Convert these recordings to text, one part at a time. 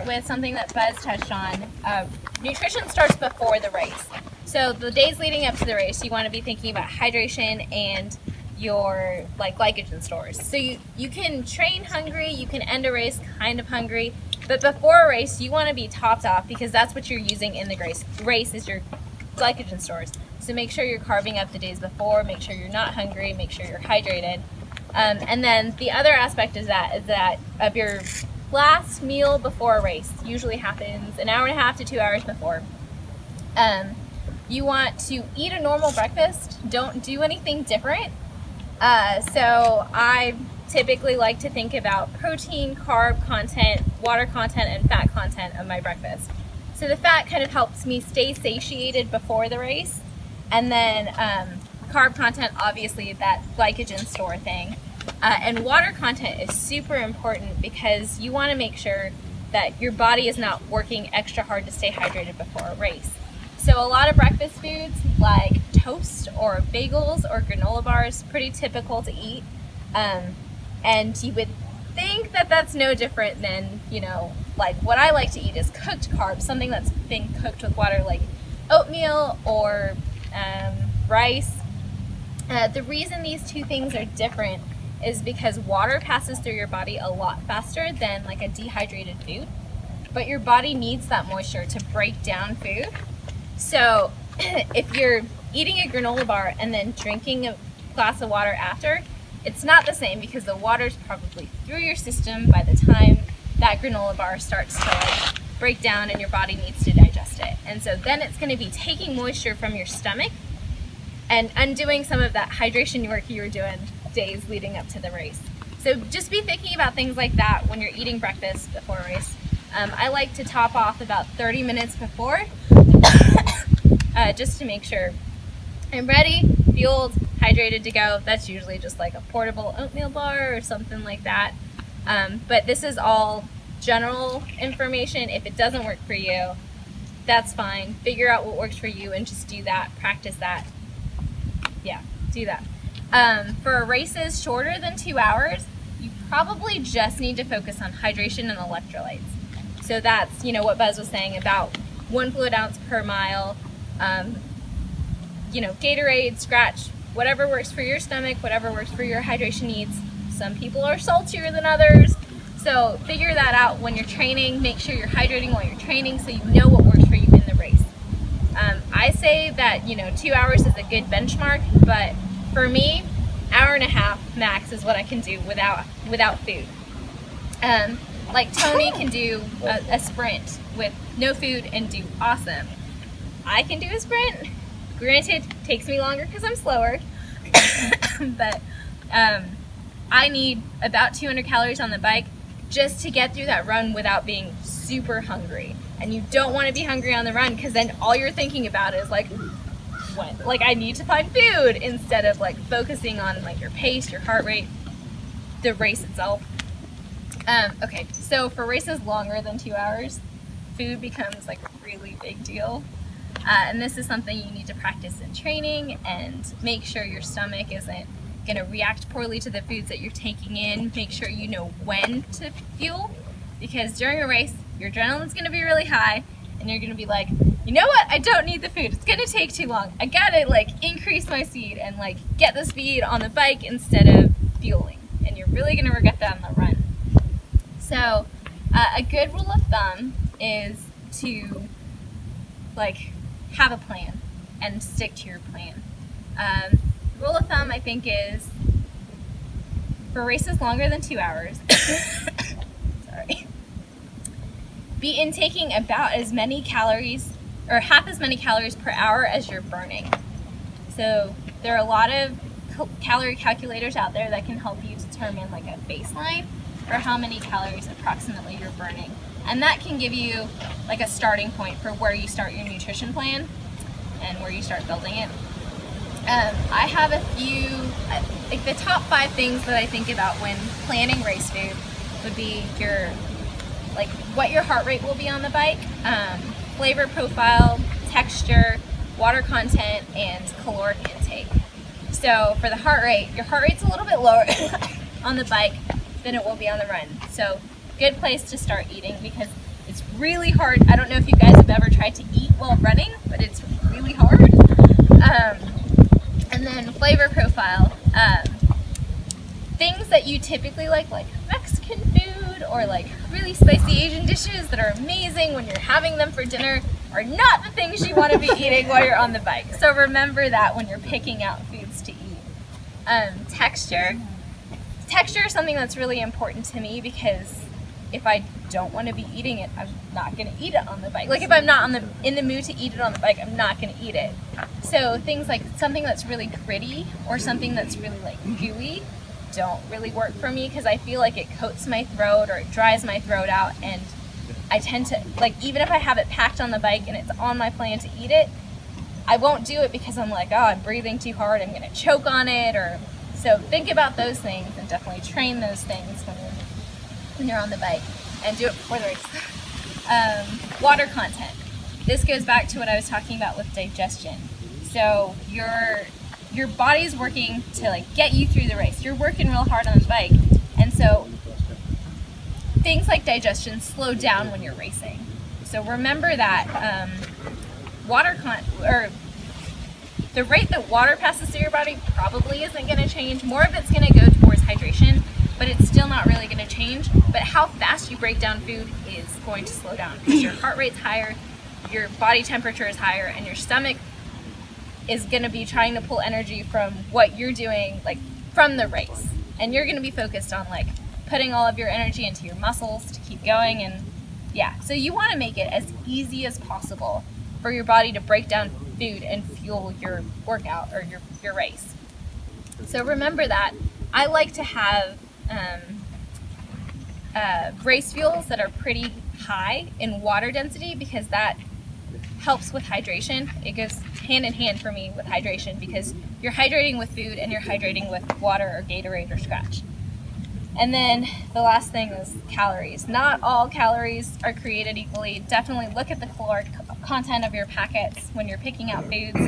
start with something that Buzz touched on. Nutrition starts before the race. So the days leading up to the race, you want to be thinking about hydration and your glycogen stores. So you can train hungry, you can end a race kind of hungry, but before a race, you want to be topped off because that's what you're using in the race is your glycogen stores. So make sure you're carving up the days before, make sure you're not hungry, make sure you're hydrated. And then the other aspect is that of your last meal before a race usually happens an hour and a half to 2 hours before. You want to eat a normal breakfast. Don't do anything different. So I typically like to think about protein, carb content, water content, and fat content of my breakfast. So the fat kind of helps me stay satiated before the race. And then carb content, obviously that glycogen store thing. And water content is super important because you want to make sure that your body is not working extra hard to stay hydrated before a race. So a lot of breakfast foods like toast or bagels or granola bars, pretty typical to eat. And you would think that that's no different than, like what I like to eat is cooked carbs, something that's been cooked with water like oatmeal or rice. The reason these two things are different is because water passes through your body a lot faster than like a dehydrated food, but your body needs that moisture to break down food. So if you're eating a granola bar and then drinking a glass of water after, it's not the same because the water's probably through your system by the time that granola bar starts to break down and your body needs to digest it. And so then it's going to be taking moisture from your stomach and undoing some of that hydration work you were doing days leading up to the race. So just be thinking about things like that when you're eating breakfast before a race. I like to top off about 30 minutes before just to make sure I'm ready, fueled, hydrated to go. That's usually just like a portable oatmeal bar or something like that. But this is all general information. If it doesn't work for you, that's fine. Figure out what works for you and just do that, practice that. Yeah, do that. For races shorter than 2 hours, you probably just need to focus on hydration and electrolytes. So that's, what Buzz was saying about 1 fluid ounce per mile, Gatorade, Scratch, whatever works for your stomach, whatever works for your hydration needs. Some people are saltier than others. So figure that out when you're training. Make sure you're hydrating while you're training so you know what works for you in the race. I say that, 2 hours is a good benchmark, but for me, hour and a half max is what I can do without food. Like Tony can do a sprint with no food and do awesome. I can do a sprint. Granted, it takes me longer because I'm slower, but I need about 200 calories on the bike just to get through that run without being super hungry. And you don't want to be hungry on the run because then all you're thinking about is like, what? Like I need to find food instead of like focusing on like your pace, your heart rate, the race itself. Okay, so for races longer than 2 hours, food becomes like a really big deal. And this is something you need to practice in training and make sure your stomach isn't going to react poorly to the foods that you're taking in. Make sure you know when to fuel, because during a race, your adrenaline's going to be really high and you're going to be like, you know what? I don't need the food. It's going to take too long. I got to like increase my speed and like get the speed on the bike instead of fueling. And you're really going to regret that on the run. So a good rule of thumb is to like have a plan and stick to your plan. Rule of thumb I think is for races longer than 2 hours, sorry, be intaking about as many calories or half as many calories per hour as you're burning. So there are a lot of calorie calculators out there that can help you determine like a baseline for how many calories approximately you're burning. And that can give you like a starting point for where you start your nutrition plan and where you start building it. I have a few, like the top 5 things that I think about when planning race food would be your, like what your heart rate will be on the bike, flavor profile, texture, water content, and caloric intake. So for the heart rate, your heart rate's a little bit lower on the bike than it will be on the run. So good place to start eating, because It's really hard. I don't know if you guys have ever tried to eat while running, but it's really hard. And then flavor profile. Things that you typically like Mexican food or like really spicy Asian dishes that are amazing when you're having them for dinner, are not the things you want to be eating while you're on the bike. So remember that when you're picking out foods to eat. Texture. Texture is something that's really important to me, because if I don't want to be eating it, I'm not going to eat it on the bike. Like if I'm not in the mood to eat it on the bike, I'm not going to eat it. So things like something that's really gritty or something that's really like gooey don't really work for me, because I feel like it coats my throat or it dries my throat out, and I tend to, like, even if I have it packed on the bike and it's on my plan to eat it, I won't do it because I'm like, oh, I'm breathing too hard, I'm going to choke on it. Or so think about those things and definitely train those things when you're on the bike, and do it before the race. Water content. This goes back to what I was talking about with digestion. So your body's working to like get you through the race. You're working real hard on the bike, and so things like digestion slow down when you're racing. So remember that the rate that water passes through your body probably isn't going to change. More of it's going to go towards hydration, but it's still not really going to change. But how fast you break down food is going to slow down, because your heart rate's higher, your body temperature is higher, and your stomach is going to be trying to pull energy from what you're doing, like from the race. And you're going to be focused on like putting all of your energy into your muscles to keep going. And yeah, so you want to make it as easy as possible for your body to break down food and fuel your workout or your race. So remember that. I like to have race fuels that are pretty high in water density, because that helps with hydration. It goes hand in hand for me with hydration, because you're hydrating with food and you're hydrating with water or Gatorade or Scratch. And then the last thing is calories. Not all calories are created equally. Definitely look at the caloric content of your packets when you're picking out foods,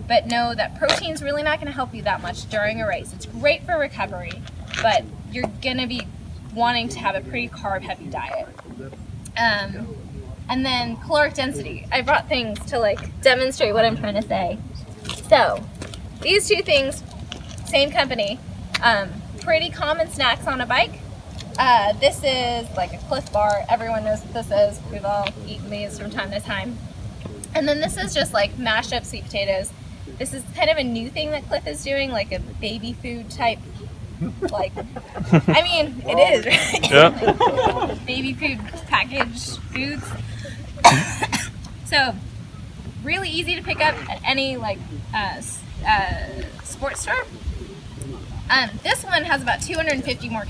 but know that protein's really not going to help you that much during a race. It's great for recovery, but you're going to be wanting to have a pretty carb-heavy diet. And then caloric density. I brought things to like demonstrate what I'm trying to say. So these two things, same company, pretty common snacks on a bike. This is like a Cliff Bar. Everyone knows what this is. We've all eaten these from time to time. And then this is just like mashed up sweet potatoes. This is kind of a new thing that Cliff is doing, like a baby food type. Like, I mean, it is, right? Yeah. Baby food packaged foods. So really easy to pick up at any like sports store. This one has about 50 more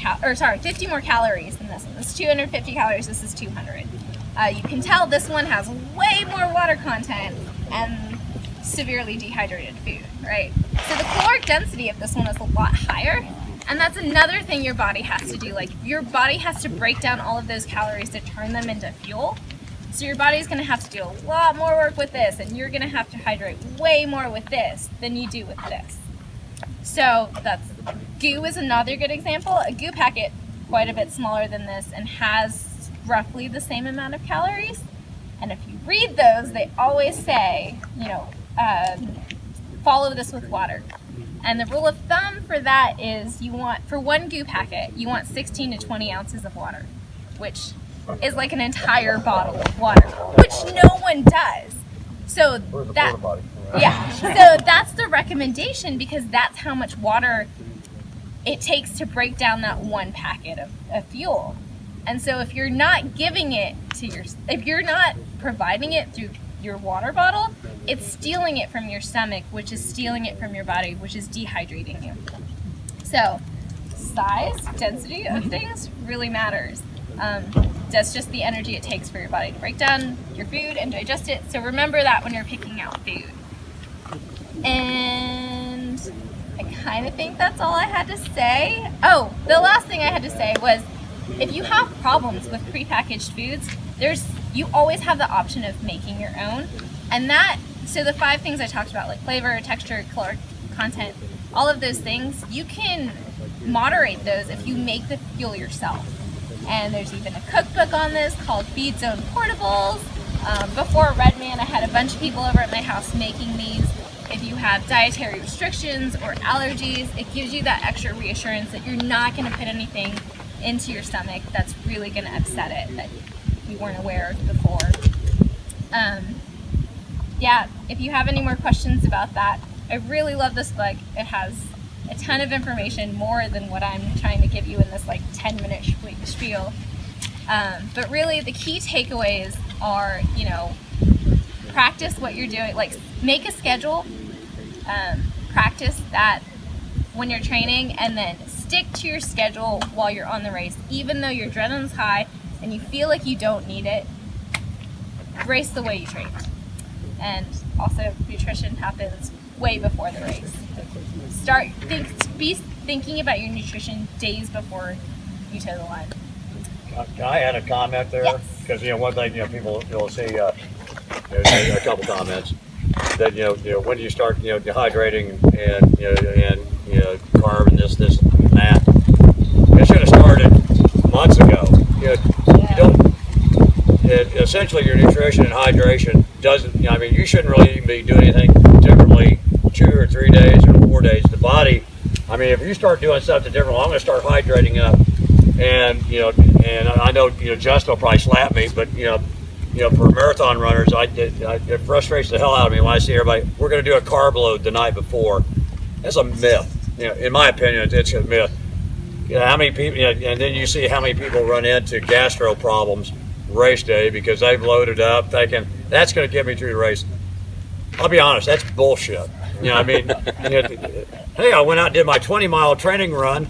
calories than this one. This is 250 calories. This is 200. You can tell this one has way more water content and severely dehydrated food, right? So the caloric density of this one is a lot higher, and that's another thing your body has to do. Like, your body has to break down all of those calories to turn them into fuel. So your body's going to have to do a lot more work with this, and you're going to have to hydrate way more with this than you do with this. So that's goo is another good example. A goo packet, quite a bit smaller than this, and has roughly the same amount of calories. And if you read those, they always say, follow this with water. And the rule of thumb for that is for one goo packet, you want 16 to 20 ounces of water, which is like an entire bottle of water, which no one does. So so that's the recommendation, because that's how much water it takes to break down that one packet of fuel. And so if you're not giving it if you're not providing it through your water bottle, it's stealing it from your stomach, which is stealing it from your body, which is dehydrating you. So size, density of things really matters. That's just the energy it takes for your body to break down your food and digest it. So remember that when you're picking out food. And I kind of think that's all I had to say. Oh, the last thing I had to say was, if you have problems with prepackaged foods, you always have the option of making your own. And so the 5 things I talked about, like flavor, texture, caloric content, all of those things, you can moderate those if you make the fuel yourself. And there's even a cookbook on this called Feed Zone Portables. Before Redman, I had a bunch of people over at my house making these. If you have dietary restrictions or allergies, it gives you that extra reassurance that you're not going to put anything into your stomach that's really going to upset it that you weren't aware of before. Yeah, if you have any more questions about that, I really love this book. It has a ton of information, more than what I'm trying to give you in this like 10-minute spiel. But really the key takeaways are, you know, practice what you're doing, like make a schedule, practice that when you're training, and then stick to your schedule while you're on the race. Even though your adrenaline's high and you feel like you don't need it, race the way you trained. And also nutrition happens way before the race. Be thinking about your nutrition days before you toe the line. Can I add a comment there? Yes. Because one thing people you'll see a couple comments that when you start dehydrating and carb and this and that, it should have started months ago. You don't. Essentially, your nutrition and hydration doesn't. You shouldn't really even be doing anything differently 2 or 3 days or 4 days. The body. If you start doing something different, I'm going to start hydrating up, and I know Justin will probably slap me, but for marathon runners, it frustrates the hell out of me when I see everybody. We're going to do a carb load the night before. That's a myth. In my opinion, it's a myth. How many people? And then you see how many people run into gastro problems race day because they've loaded up thinking that's going to get me through the race. I'll be honest, that's bullshit. Hey, I went out and did my 20-mile training run,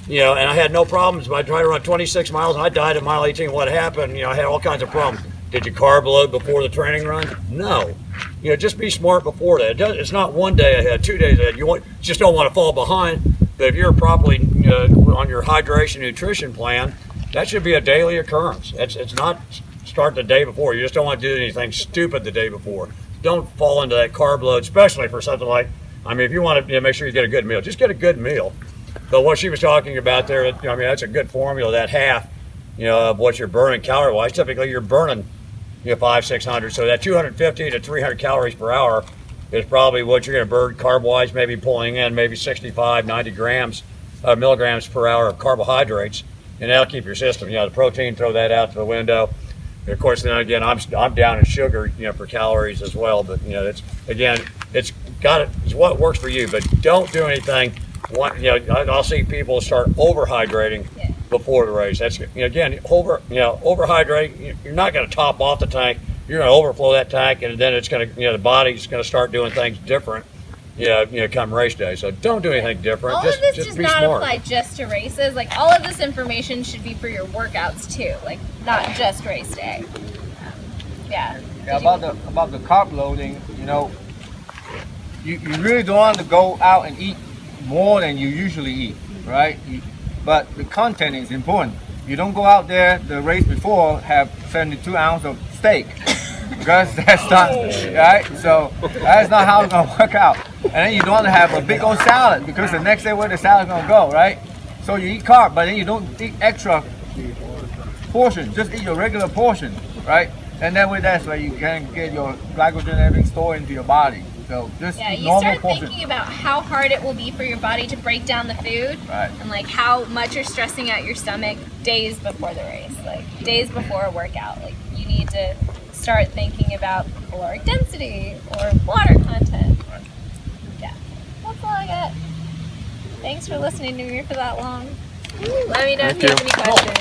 and I had no problems. I tried to run 26 miles and I died at mile 18. What happened? I had all kinds of problems. Did you carb load before the training run? No. Just be smart before that. It's not 1 day ahead, 2 days ahead. You just don't want to fall behind. But if you're properly on your hydration nutrition plan, that should be a daily occurrence. It's not start the day before. You just don't want to do anything stupid the day before. Don't fall into that carb load, especially for something like, if you want to make sure you get a good meal, just get a good meal. But what she was talking about there, that's a good formula, that half, of what you're burning calorie-wise. Typically, you're burning, 500-600. So that 250 to 300 calories per hour is probably what you're going to burn carb-wise, maybe pulling in maybe 65, 90 milligrams per hour of carbohydrates. And that'll keep your system. The protein, throw that out to the window. And of course, then again, I'm down in sugar, for calories as well. But it's what works for you. But don't do anything. I'll see people start overhydrating before the race. That's overhydrating. You're not going to top off the tank. You're going to overflow that tank, and then it's going to, the body's going to start doing things different. Come race day. So don't do anything different. All of this just does be not smart. apply just to races. Like all of this information should be for your workouts too. Like not just race day. Yeah. About the carb loading, you really don't want to go out and eat more than you usually eat, right? But the content is important. You don't go out there the race before have 72 ounces of steak. Because that's not, right? So that's not how it's going to work out. And then you don't want to have a big old salad because the next day where the salad's going to go, right? So you eat carb, but then you don't eat extra portion. Just eat your regular portion, right? And then with that's where you can get your glycogen and everything stored into your body. So just you normal start portion. thinking about how hard it will be for your body to break down the food, Right. and like how much you're stressing out your stomach days before the race, like days before a workout. Like you need to start thinking about caloric density or water content. Yeah, that's all I got. Thanks for listening to me for that long. Let me know if you have any questions.